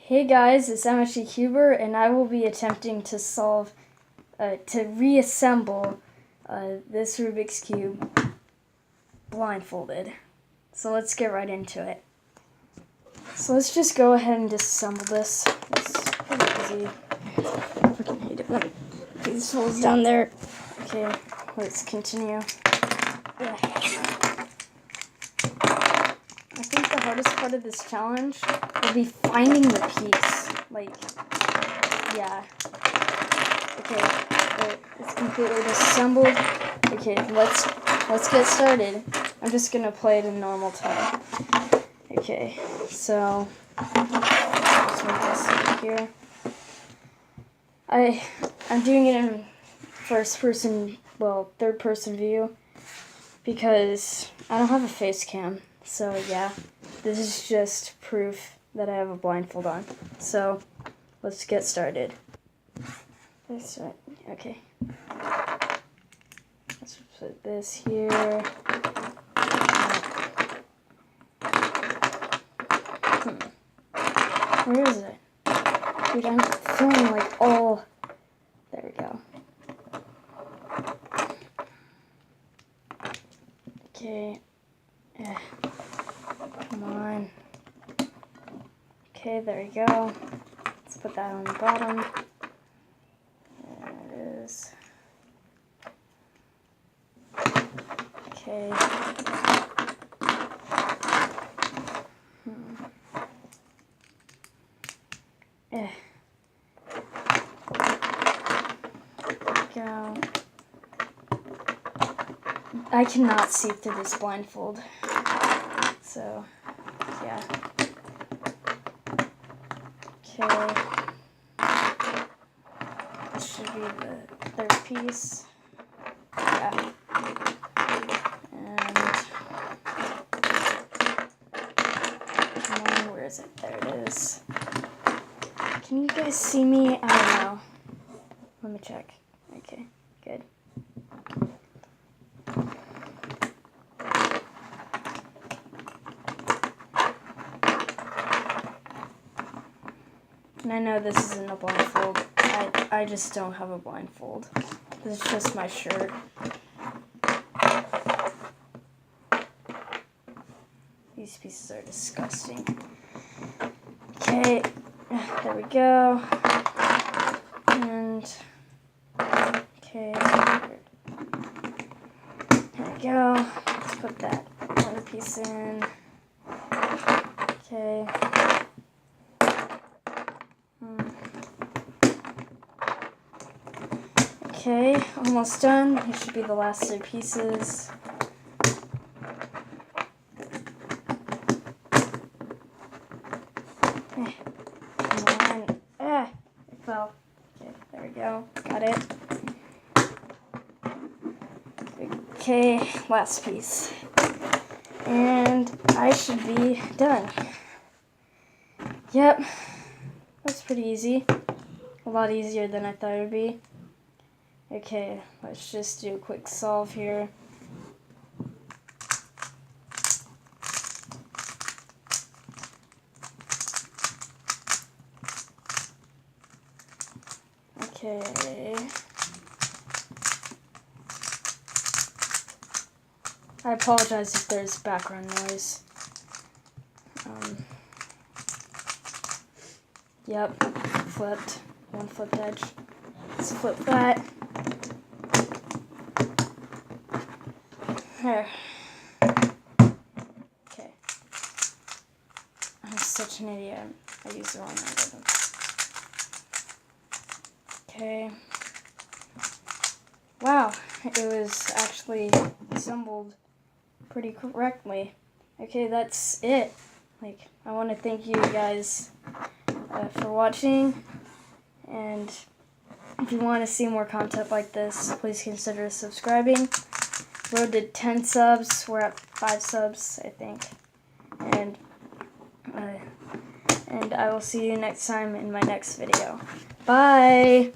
Hey guys, it's MSG Cuber, and I will be attempting to reassemble this Rubik's Cube blindfolded. So let's get right into it. So let's just go ahead and disassemble this. It's pretty easy. I freaking hate it when these holes down there. Okay, let's continue. Yeah. I think the hardest part of this challenge will be finding the piece. Yeah. Okay, it's completely disassembled. Okay, let's get started. I'm just gonna play it in normal time. Okay, so let's make this over here. I'm doing it in third person view because I don't have a face cam. So yeah, this is just proof that I have a blindfold on. So let's get started. Okay. Let's put this here. Where is it? Dude, I'm feeling like all... There we go. Okay. Come on. Okay, there we go. Let's put that on the bottom. There it is. Okay. There we go. I cannot see through this blindfold. So, yeah. Okay. This should be the third piece. Yeah. And come on, where is it? There it is. Can you guys see me? I don't know. Let me check. Okay, good. And I know this isn't a blindfold. I just don't have a blindfold. This is just my shirt. These pieces are disgusting. Okay, there we go. And, okay, there we go. Let's put that one piece in. Okay. Okay, almost done. These should be the last two pieces. Come on. It fell. Okay, there we go. Got it. Okay, last piece. And I should be done. Yep. That's pretty easy. A lot easier than I thought it would be. Okay, let's just do a quick solve here. Okay. I apologize if there's background noise. Yep, flipped. One flipped edge. Let's flip that. There. Okay. I'm such an idiot. I used the wrong algorithm. Okay. Wow, it was actually assembled pretty correctly. Okay, that's it. I want to thank you guys for watching, and if you want to see more content like this, please consider subscribing. Road to 10 subs. We're at 5 subs, I think. And I will see you next time in my next video. Bye!